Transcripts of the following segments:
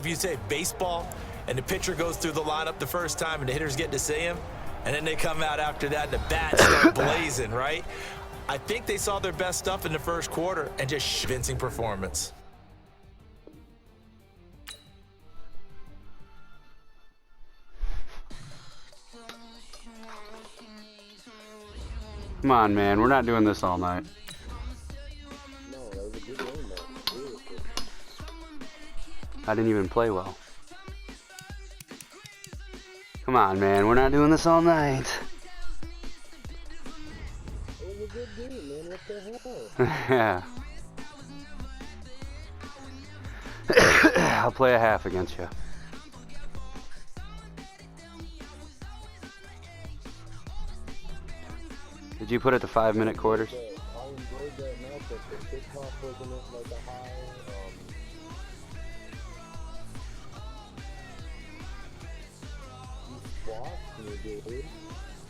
you say baseball, and the pitcher goes through the lineup the first time and the hitters get to see him, and then they come out after that and the bats start blazing, right? I think they saw their best stuff in the first quarter and just convincing performance. Come on, man. We're not doing this all night. No, that was a good game, man. I didn't even play well. Come on, man. We're not doing this all night. It was a good game, man. What the hell? Yeah. I'll play a half against you. Did you put it to 5-minute quarters? I enjoyed that matchup. The kickoff wasn't like a high.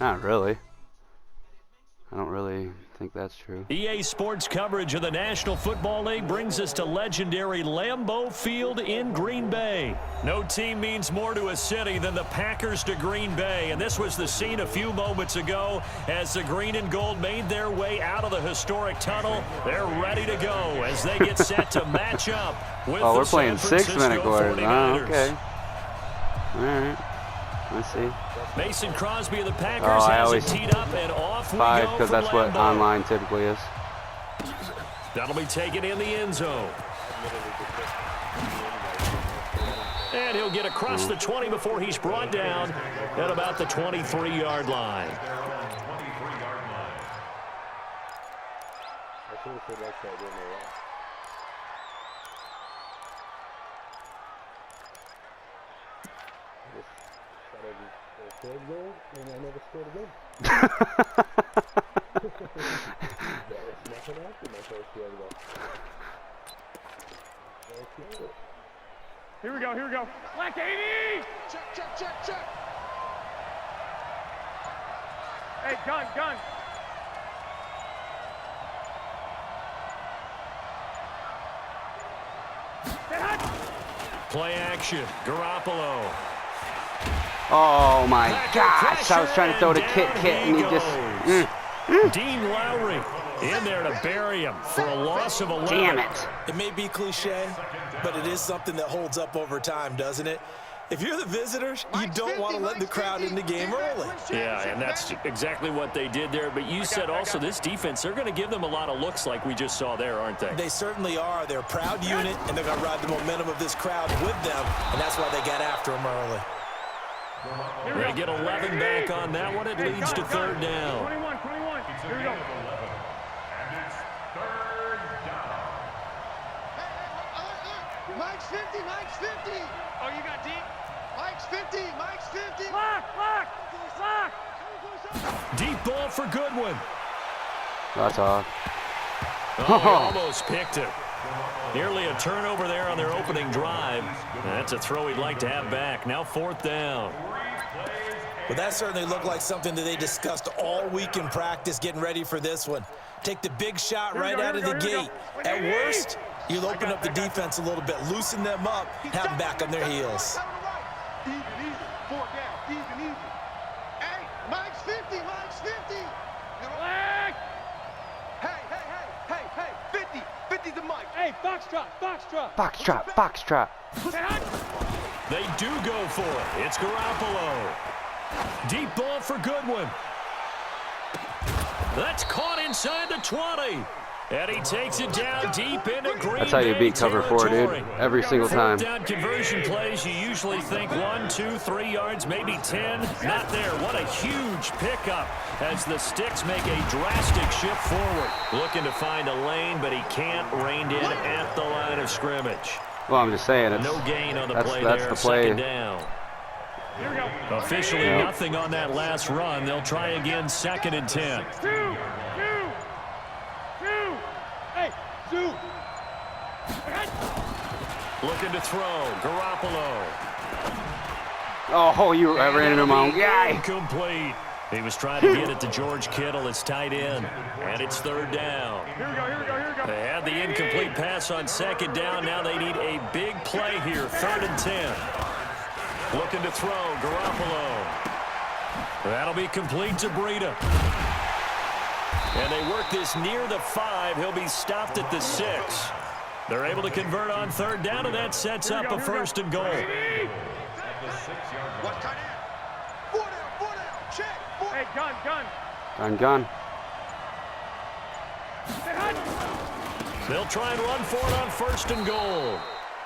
Not really. I don't really think that's true. EA Sports coverage of the National Football League brings us to legendary Lambeau Field in Green Bay. No team means more to a city than the Packers to Green Bay, and this was the scene a few moments ago as the green and gold made their way out of the historic tunnel. They're ready to go as they get set to match up with we're the playing San Francisco 6-minute quarters. 49ers. Oh, okay. All right. Let's see. Mason Crosby of the Packers I has always it teed up, and off we 5 go because for that's what Lambeau. online typically is. That'll be taken in the end zone. And he'll get across the 20 before he's brought down at about the 23-yard line. And I never scored again. Here we go, here we go. Black 80! Check, check, check, check. Hey, gun, gun. Play action. Garoppolo. Oh my gosh! I was trying to throw the Kit and he just. Dean Lowry in there to bury him for a loss of 11. Damn it! It may be cliche, but it is something that holds up over time, doesn't it? If you're the visitors, you don't want to let the crowd in the game early. Yeah, and that's exactly what they did there. But you said also this defense, they're going to give them a lot of looks like we just saw there, aren't they? They certainly are. They're a proud unit, and they're going to ride the momentum of this crowd with them, and that's why they got after them early. They get 11 back on that one. It leads to third down. 21. Here we go. Mike's 50, Mike's 50. Oh, you got deep? Mike's 50, Mike's 50. Lock. Deep ball for Goodwin. That's off. Oh, he almost picked it. Nearly a turnover there on their opening drive. That's a throw he'd like to have back. Now fourth down. Well, that certainly looked like something that they discussed all week in practice getting ready for this one. Take the big shot right out of the gate. At worst, you'll open up the defense a little bit, loosen them up, have them back on their heels. Even easy. 4 down. Even easy. Hey, Mike's 50, Mike's 50. Black. Hey, 50. 50 to Mike. Hey, foxtrot. Foxtrot. They do go for it. It's Garoppolo. Deep ball for Goodwin. That's caught inside the 20. And he takes it down deep into Green Bay. That's how you beat cover 4, dude. Every single time. Fourth down conversion plays, you usually think 1, 2, 3 yards, maybe 10. Not there. What a huge pickup as the Sticks make a drastic shift forward. Looking to find a lane, but he can't reined in at the line of scrimmage. Well, I'm just saying. It's, no gain on the play that's there. the play. Second down. Here we go. Officially nothing on that last run. They'll try again, 2nd and 10. Two. Hey, two. Looking to throw. Garoppolo. Oh, you ran into my own guy. Incomplete. He was trying to get it to George Kittle, his tight end, and it's third down. Here we go, here we go, here we go. They had the incomplete pass on second down. Now they need a big play here, 3rd and 10. Looking to throw, Garoppolo. That'll be complete to Breida. And they work this near the 5. He'll be stopped at the 6. They're able to convert on third down, and that sets up a 1st and goal. Watch tight end. 4 down, check. Hey, gun. Gun. They'll try and run for it on 1st and goal.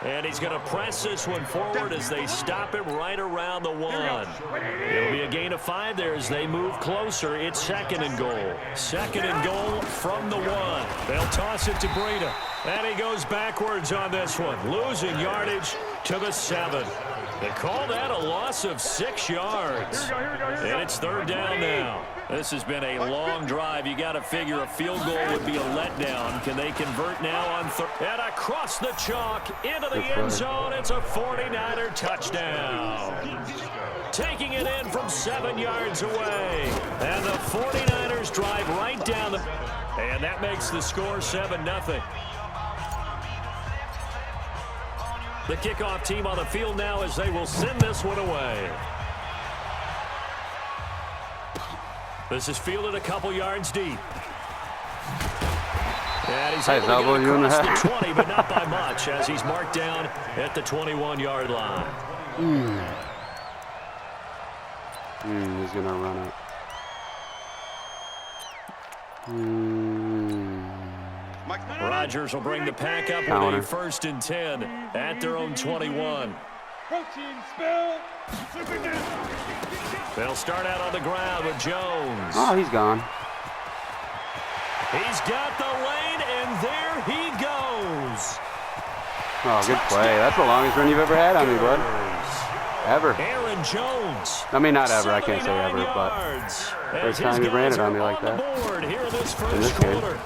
And he's going to press this one forward as they stop him right around the 1. It'll be a gain of 5 there as they move closer. It's 2nd and goal. 2nd and goal from the 1. They'll toss it to Breida. And he goes backwards on this one, losing yardage to the 7. They call that a loss of 6 yards. And it's third down now. This has been a long drive. You got to figure a field goal would be a letdown. Can they convert now on third? And across the chalk into the end zone. It's a 49er touchdown. Taking it in from 7 yards away. And the 49ers drive right down the... And that makes the score 7-0. The kickoff team on the field now as they will send this one away. This is fielded a couple yards deep. And he's able to get across the 20, but not by much, as he's marked down at the 21-yard line. He's going to run it. Rodgers will bring the pack up with a 1st and 10 at their own 21. Protein spill. They'll start out on the ground with Jones. Oh, he's gone. He's got the lane, and there he goes. Oh, good play. That's the longest run you've ever had on me, bud. Ever. Aaron Jones. I mean, not ever. I can't say ever, but first time you ran it on me like that. Here in this first quarter.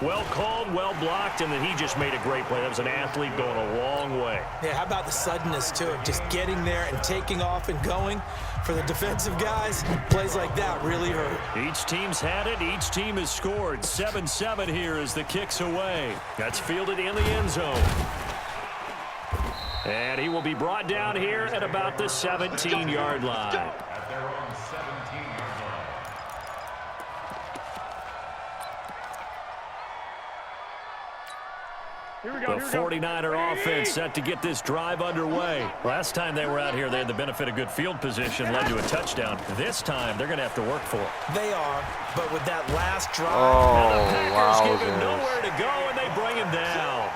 Well called, well blocked, and then he just made a great play. That was an athlete going a long way. Yeah, how about the suddenness to it? Just getting there and taking off and going. For the defensive guys, plays like that really hurt. Each team's had it. Each team has scored. 7-7 here as the kick's away. That's fielded in the end zone. And he will be brought down here at about the 17-yard line. The 49er offense set to get this drive underway. Last time they were out here, they had the benefit of good field position, led to a touchdown. This time, they're going to have to work for it. They are, but with that last drive, and the Packers give him nowhere to go, and they bring him down.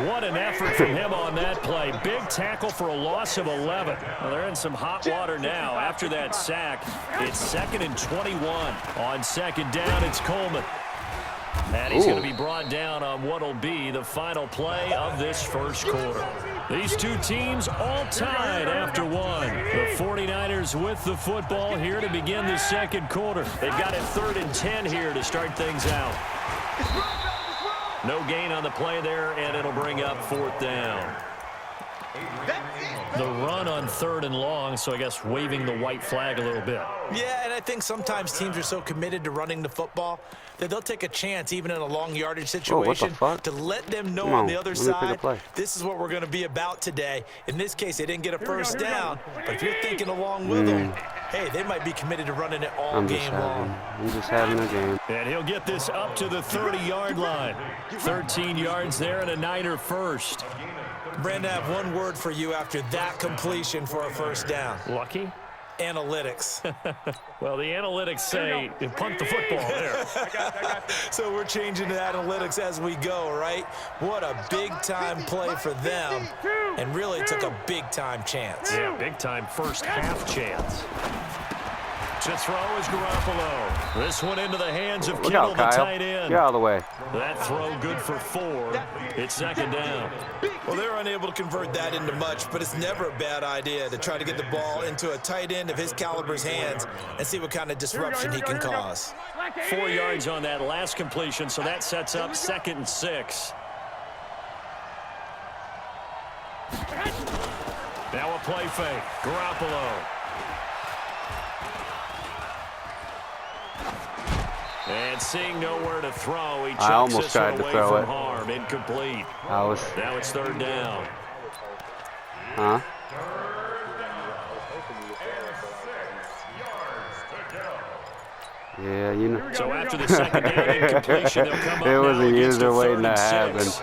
What an effort from him on that play. Big tackle for a loss of 11. Well, they're in some hot water now. After that sack, it's 2nd and 21. On second down, it's Coleman. And he's going to be brought down on what will be the final play of this first quarter. These two teams all tied after one. The 49ers with the football here to begin the second quarter. They've got it 3rd and 10 here to start things out. No gain on the play there, and it'll bring up 4th down. The run on 3rd and long, so I guess waving the white flag a little bit. Yeah, and I think sometimes teams are so committed to running the football that they'll take a chance, even in a long yardage situation, to let them know on the other side, this is what we're going to be about today. In this case, they didn't get a first down, but if you're thinking along with them, hey, they might be committed to running it all game long. I'm just having a game. And he'll get this up to the 30-yard line. 13 yards there and a Niner first. Brandon, I have one word for you after that completion for a first down. Lucky? Analytics. Well, the analytics say you punt the football there. So we're changing to analytics as we go, right? What a big-time play for them, and really took a big-time chance. Yeah, big-time first half chance. To throw is Garoppolo. This one into the hands of Kittle, the tight end. Get out of the way. That throw good for 4. It's 2nd down. Well, they're unable to convert that into much, but it's never a bad idea to try to get the ball into a tight end of his caliber's hands and see what kind of disruption he can cause. 4 yards on that last completion, so that sets up 2nd and 6. Now a play fake. Garoppolo. And seeing nowhere to throw, he I chucks almost this tried one to away throw from it. harm. Incomplete. Now it's third down. Huh? Yeah, you know. So after the second down incompletion, they'll come up It was now a against user a waiting 3rd to and happen. 6.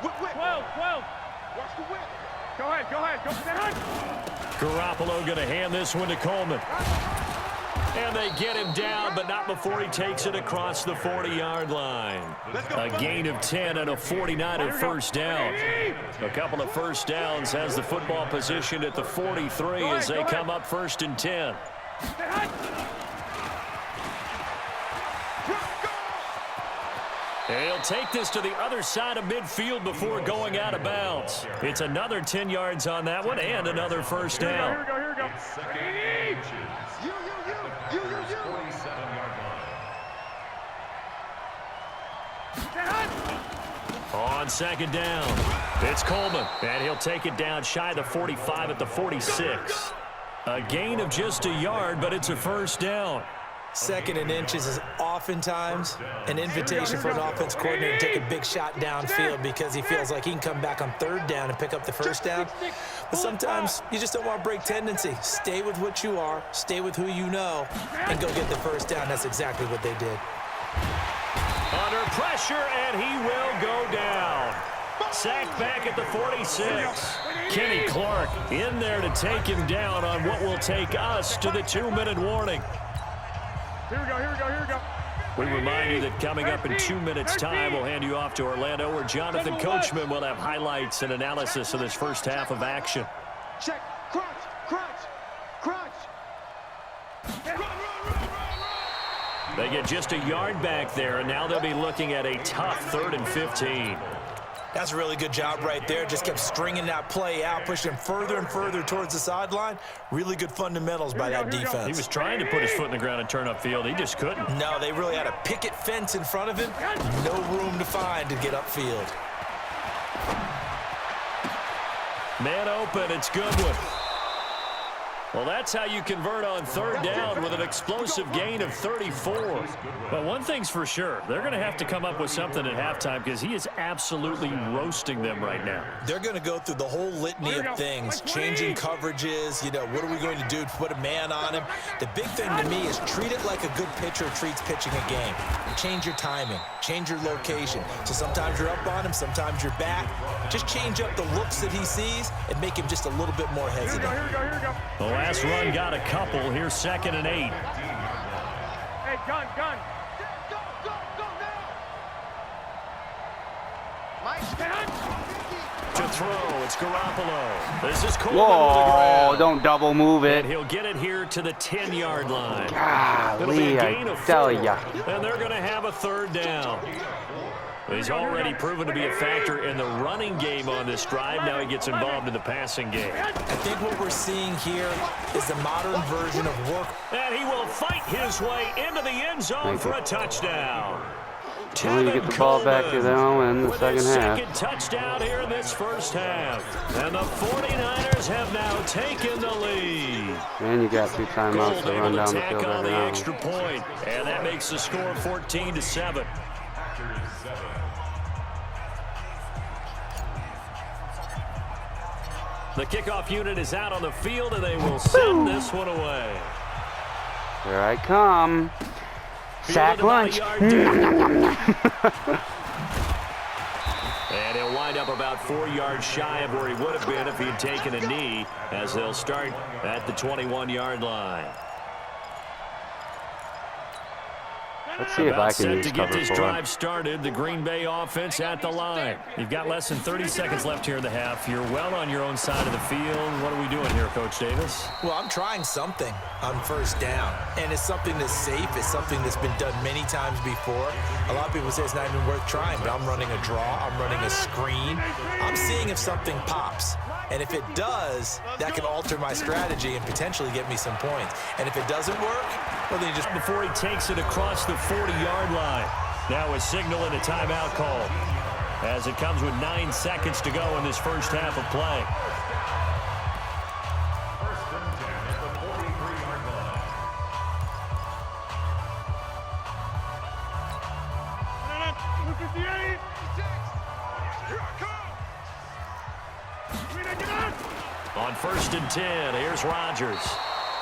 Whip. 12. Watch the whip. Go ahead. Go for that hunt. Garoppolo going to hand this one to Coleman. And they get him down, but not before he takes it across the 40-yard line. A gain of 10 and a 49er first down. A couple of first downs has the football position at the 43 as they come up 1st and 10. And he'll take this to the other side of midfield before going out of bounds. It's another 10 yards on that one and another first down. Here we go. You. On second down, it's Coleman, and he'll take it down shy of the 45 at the 46. A gain of just a yard, but it's a first down. 2nd and inches is oftentimes an invitation for an offense coordinator to take a big shot downfield because he feels like he can come back on 3rd down and pick up the first down. But sometimes you just don't want to break tendency. Stay with what you are, stay with who you know, and go get the first down. That's exactly what they did. Under pressure, and he will go down. Sacked back at the 46. Kenny Clark in there to take him down on what will take us to the 2-minute warning. Here we go. We remind you that coming up in 2 minutes' time, we'll hand you off to Orlando, where Jonathan Coachman will have highlights and analysis of this first half of action. Check. Crunch. They get just a yard back there, and now they'll be looking at a tough 3rd and 15. That's a really good job right there. Just kept stringing that play out, pushing him further and further towards the sideline. Really good fundamentals by that defense. He was trying to put his foot in the ground and turn upfield. He just couldn't. No, they really had a picket fence in front of him. No room to find to get upfield. Man open, it's Goodwin. Well, that's how you convert on 3rd down with an explosive gain of 34. But one thing's for sure, they're going to have to come up with something at halftime because he is absolutely roasting them right now. They're going to go through the whole litany of things, changing coverages, what are we going to do to put a man on him? The big thing to me is treat it like a good pitcher treats pitching a game. Change your timing, change your location. So sometimes you're up on him, sometimes you're back. Just change up the looks that he sees and make him just a little bit more hesitant. Here we go. The last run got a couple. Here's 2nd and 8. Hey, gun. Go now. Mike. To throw, it's Garoppolo. This is Coleman Whoa, with the grab. don't double move it. And he'll get it here to the 10-yard line. Golly, I tell ya. And they're going to have a 3rd down. He's already proven to be a factor in the running game on this drive. Now he gets involved in the passing game. I think what we're seeing here is the modern version of work. And he will fight his way into the end zone for a touchdown. Well, you get the ball back to them in the with second his half. second touchdown here in this first half. And the 49ers have now taken the lead. And you got 2 timeouts to run down the tack field on every the now. extra point, and that makes the score 14-7. The kickoff unit is out on the field, and they will send this one away. Here I come. Sack lunch. And he'll wind up about 4 yards shy of where he would have been if he had taken a knee, as they'll start at the 21-yard line. Let's see if I can use to get cover this 4. drive started, the Green Bay offense at the line. You've got less than 30 seconds left here in the half. You're well on your own side of the field. What are we doing here, Coach Davis? Well, I'm trying something on 1st down, and it's something that's safe. It's something that's been done many times before. A lot of people say it's not even worth trying, but I'm running a draw. I'm running a screen. I'm seeing if something pops. And if it does, that can alter my strategy and potentially get me some points. And if it doesn't work, well, then you just... Before he takes it across the 40-yard line. Now a signal and a timeout call, as it comes with 9 seconds to go in this first half of play. On 1st and 10, here's Rodgers.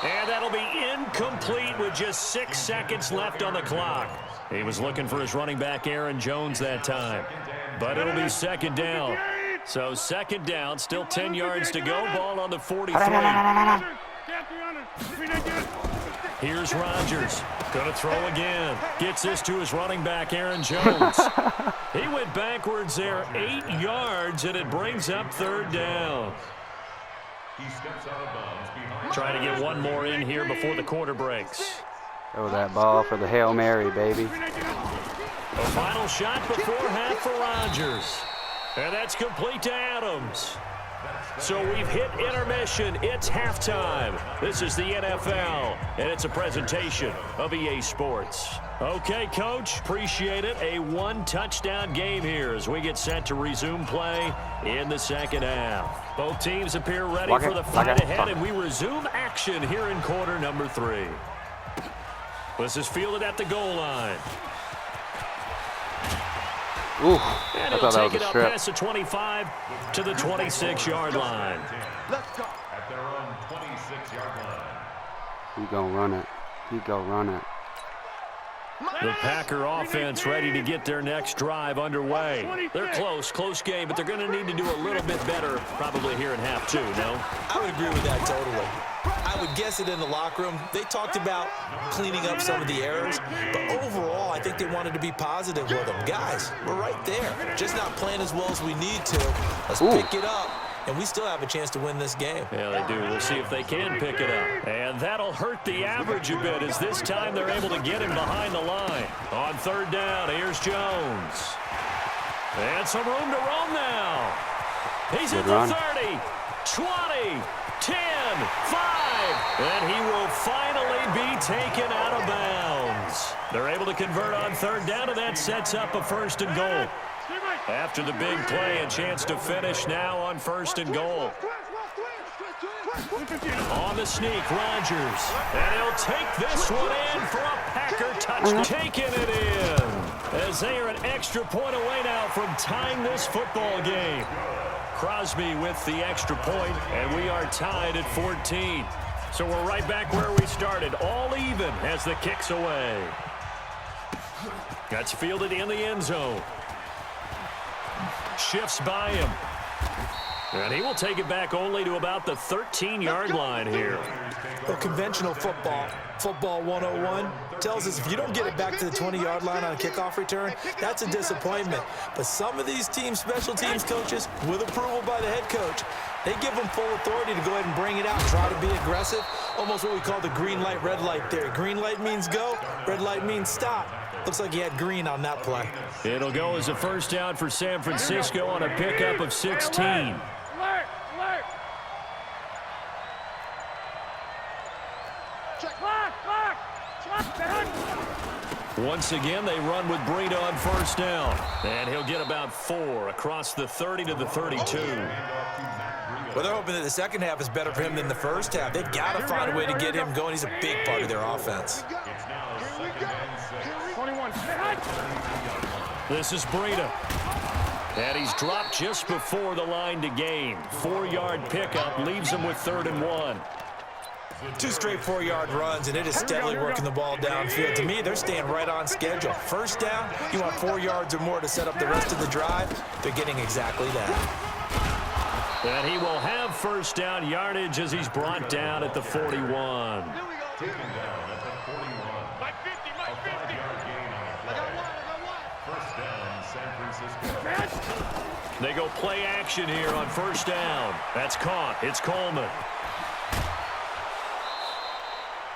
And that'll be incomplete with just 6 seconds left on the clock. He was looking for his running back, Aaron Jones, that time. But it'll be 2nd down. So 2nd down, still 10 yards to go. Ball on the 43. Here's Rodgers. Going to throw again. Gets this to his running back, Aaron Jones. He went backwards there 8 yards, and it brings up 3rd down. Trying to get one more in here before the quarter breaks. Throw that ball for the Hail Mary, baby. A final shot before half for Rodgers. And that's complete to Adams. So we've hit intermission. It's halftime. This is the NFL, and it's a presentation of EA Sports. Okay, Coach, appreciate it. A 1-touchdown game here as we get set to resume play in the 2nd half. Both teams appear ready for the fight ahead, and we resume action here in quarter number 3. This is fielded at the goal line. Ooh, and I he'll thought that take was it a up strip. past the 25 to the 26-yard line. Let's go. At their own 26-yard line. He gonna run it. He gonna run it. The Packer offense ready to get their next drive underway. They're close game, but they're going to need to do a little bit better probably here in half 2, no? I would agree with that totally. I would guess it in the locker room. They talked about cleaning up some of the errors, but overall, I think they wanted to be positive with them. Guys, we're right there. Just not playing as well as we need to. Let's pick it up, and we still have a chance to win this game. Yeah, they do. We'll see if they can pick it up. And that'll hurt the average a bit as this time they're able to get him behind the line. On 3rd down, here's Jones. And some room to roam now. He's at the 30, 20, 10, 5. And he will finally be taken out of bounds. They're able to convert on 3rd down, and that sets up a 1st and goal. After the big play, a chance to finish now on 1st and goal. On the sneak, Rodgers. And he'll take this one in for a Packer touchdown. Taking it in as they are an extra point away now from tying this football game. Crosby with the extra point, and we are tied at 14. So we're right back where we started, all even as the kick's away. That's fielded in the end zone. Shifts by him. And he will take it back only to about the 13-yard line here. Well, conventional football 101, tells us if you don't get it back to the 20-yard line on a kickoff return, that's a disappointment. But some of these teams, special teams coaches, with approval by the head coach, they give them full authority to go ahead and bring it out, try to be aggressive, almost what we call the green light, red light theory. Green light means go, red light means stop. Looks like he had green on that play. It'll go as a 1st down for San Francisco on a pickup of 16. Alert! Once again, they run with Breida on 1st down. And he'll get about 4 across the 30 to the 32. Well, they're hoping that the 2nd half is better for him than the 1st half. They've got to find a way to get him going. He's a big part of their offense. 21. This is Breida. And he's dropped just before the line to gain. 4-yard pickup leaves him with 3rd and 1. 2 straight 4-yard runs, and it is steadily working the ball downfield. To me, they're staying right on schedule. 1st down, you want 4 yards or more to set up the rest of the drive. They're getting exactly that. And he will have 1st down yardage as he's brought down at the 41. Taken down at the 41. Mike 50, Mike 50. A 5-yard gain on the play. 1st down, San Francisco. They go play action here on 1st down. That's caught. It's Coleman.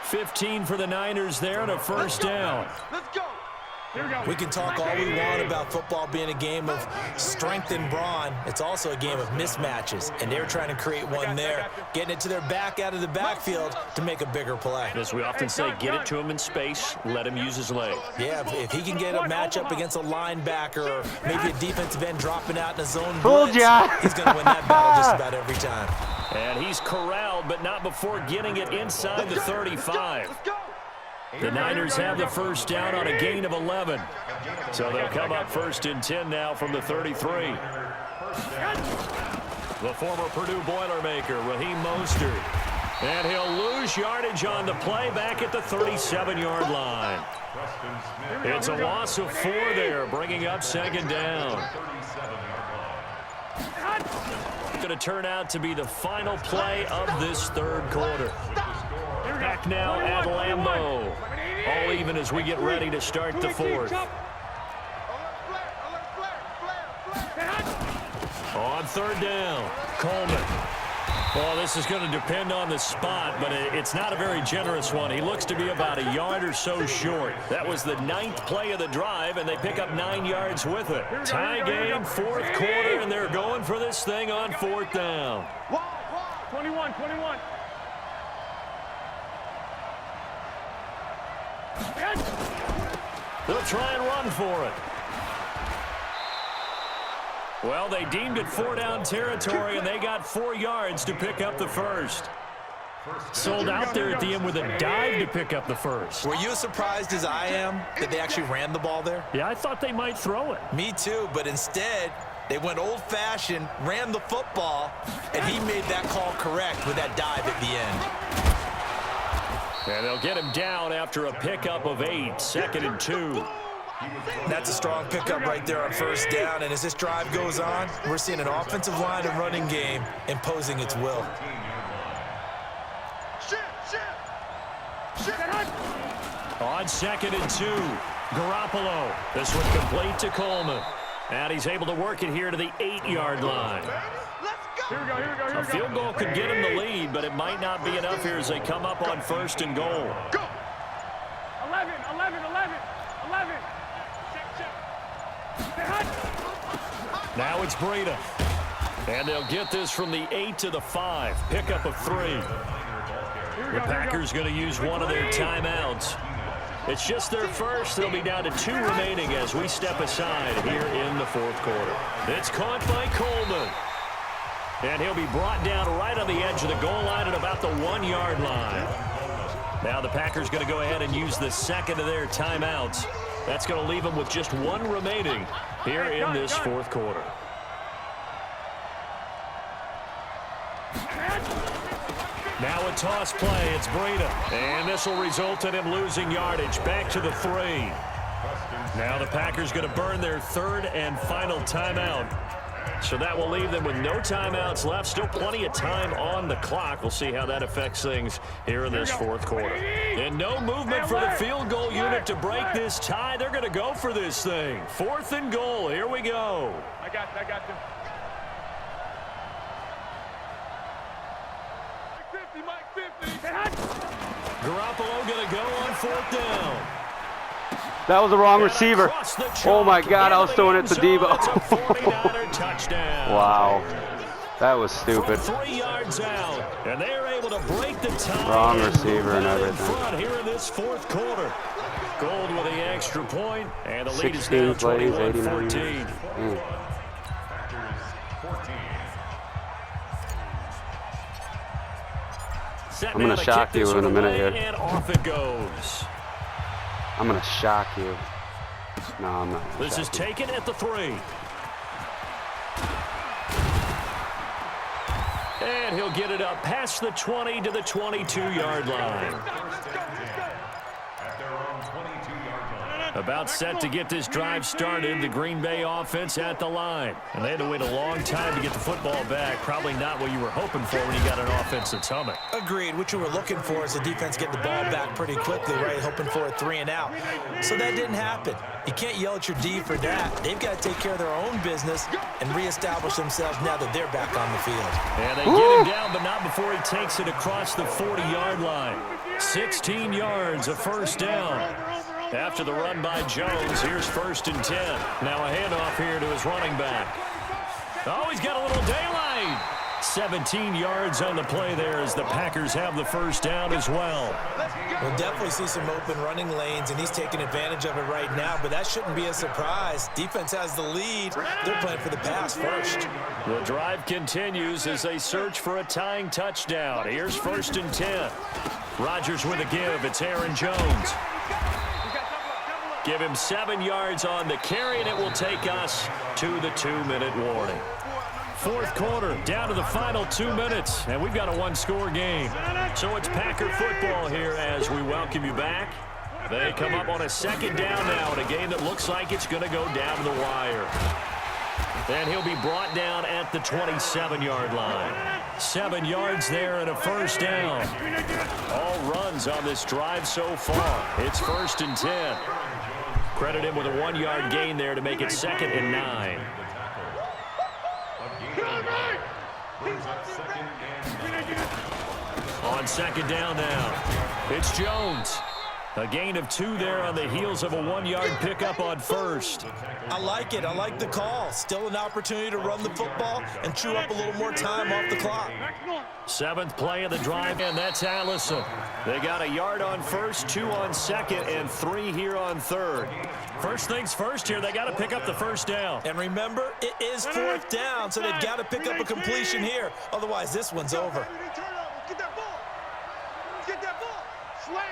15 for the Niners there and a 1st down. Let's go. Here we go. We can talk all we want about football being a game of strength and brawn. It's also a game of mismatches, and they're trying to create one there, getting it to their back out of the backfield to make a bigger play. As we often say, get it to him in space, let him use his leg. Yeah, if he can get a matchup against a linebacker or maybe a defensive end dropping out in a zone Told blitz, ya. he's going to win that battle just about every time. And he's corralled, but not before getting it inside the 35. Let's go. The Niners have the 1st down on a gain of 11. So they'll come up 1st and 10 now from the 33. the former Purdue Boilermaker, Raheem Mostert. And he'll lose yardage on the play back at the 37-yard line. It's a loss of 4 there, bringing up second down. Going to turn out to be the final play of this third quarter. Back now at Lambeau. All even as we get ready to start the fourth. On third down, Coleman. Well, this is going to depend on the spot, but it's not a very generous one. He looks to be about a yard or so short. That was the 9th play of the drive, and they pick up 9 yards with it. Tie game, fourth quarter, and they're going for this thing on fourth down. 21. They'll try and run for it. Well, they deemed it 4-down territory, and they got 4 yards to pick up the first. Sold out there at the end with a dive to pick up the first. Were you as surprised as I am that they actually ran the ball there? Yeah, I thought they might throw it. Me too, but instead, they went old-fashioned, ran the football, and he made that call correct with that dive at the end. And they'll get him down after a pickup of 8, 2nd and 2. That's a strong pickup right there on first down, and as this drive goes on, we're seeing an offensive line and running game imposing its will. On 2nd and 2, Garoppolo. This one complete to Coleman. And he's able to work it here to the 8-yard line. Here we go. A field goal could get him the lead, but it might not be enough here as they come up on 1st and goal. 11. Now it's Breida. And they'll get this from the 8 to the 5. Pickup of 3. The Packers going to use one of their timeouts. It's just their first. They'll be down to 2 remaining as we step aside here in the fourth quarter. It's caught by Coleman. And he'll be brought down right on the edge of the goal line at about the 1-yard line. Now the Packers going to go ahead and use the second of their timeouts. That's going to leave them with just 1 remaining here in this fourth quarter. Now a toss play. It's Breida. And this will result in him losing yardage back to the 3. Now the Packers going to burn their 3rd and final timeout. So that will leave them with no timeouts left. Still plenty of time on the clock. We'll see how that affects things here in this fourth quarter. And no movement for the field goal unit to break this tie. They're going to go for this thing. 4th and goal. Here we go. I got them. Mike 50. Garoppolo going to go on 4th down. That was the wrong receiver. Oh my God, I was throwing it to Debo. Wow, that was stupid. 3 yards out, and they are able to break the tie. Wrong receiver and everything. Here in this fourth quarter. Gold with the extra point, and the lead is 16 now plays, 21-14. I'm going to shock you in a minute here. And off it goes. I'm going to shock you. No, I'm not. This is taken at the 3. And he'll get it up past the 20 to the 22-yard line. About set to get this drive started, the Green Bay offense at the line. And they had to wait a long time to get the football back. Probably not what you were hoping for when you got an offense that's humming. Agreed. What you were looking for is the defense getting the ball back pretty quickly, right? Hoping for a 3 and out. So that didn't happen. You can't yell at your D for that. They've got to take care of their own business and reestablish themselves now that they're back on the field. And they get him down, but not before he takes it across the 40-yard line. 16 yards, a first down. After the run by Jones, here's 1st and 10. Now a handoff here to his running back. Oh, he's got a little daylight. 17 yards on the play there as the Packers have the first down as well. We'll definitely see some open running lanes, and he's taking advantage of it right now, but that shouldn't be a surprise. Defense has the lead. They're playing for the pass first. The drive continues as they search for a tying touchdown. Here's 1st and 10. Rodgers with a give. It's Aaron Jones. Give him 7 yards on the carry, and it will take us to the 2-minute warning. Fourth quarter, down to the final 2 minutes, and we've got a one-score game. So it's Packer football here as we welcome you back. They come up on a second down now in a game that looks like it's going to go down to the wire. And he'll be brought down at the 27-yard line. 7 yards there and a first down. All runs on this drive so far. It's 1st and 10. Credit him with a 1-yard gain there to make it 2nd and 9. On second down now, it's Jones. A gain of 2 there on the heels of a 1-yard pickup on first. I like it. I like the call. Still an opportunity to run the football and chew up a little more time off the clock. 7th play of the drive, and that's Allison. They got a yard on first, 2 on second, and 3 here on third. First things first here, they got to pick up the first down. And remember, it is 4th down, so they've got to pick up a completion here. Otherwise, this one's over. Get that ball. Get that ball. Slam.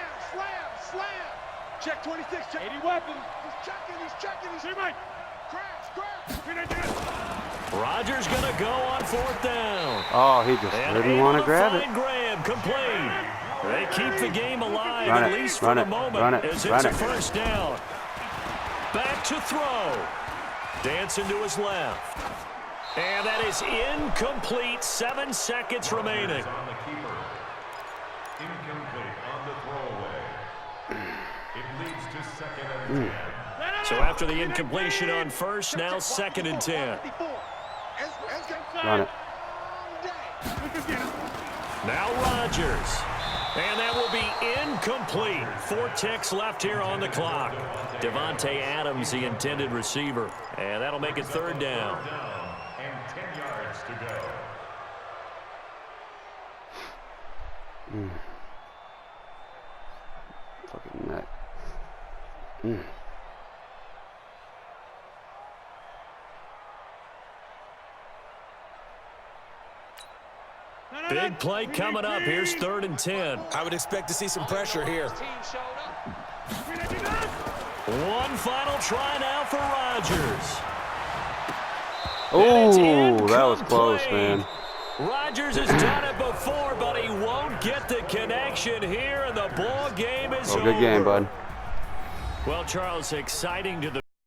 Check 26. Check. 80 weapons. He's checking. Crash. Rodgers going to go on 4th down. Oh, he just didn't want to grab it. Graham complete. They keep the game alive, at least for the moment, as it's a first down. Back to throw. Dancing to his left. And that is incomplete. 7 seconds remaining. Incomplete on the throwaway. It leads to 2nd and 10. So after the incompletion on first, now 2nd and 10. Run it. Now Rodgers. And that will be incomplete. 4 ticks left here on the clock. Devontae Adams, the intended receiver. And that'll make it 3rd down. And 10 yards to go. Fucking nut. Big play coming up. Here's 3rd and 10. I would expect to see some pressure here. One final try now for Rodgers. Oh, that was close, man. Rodgers has done it before, but he won't get the connection here, and the ball game is over. Good game, bud. Well, Charles, exciting to the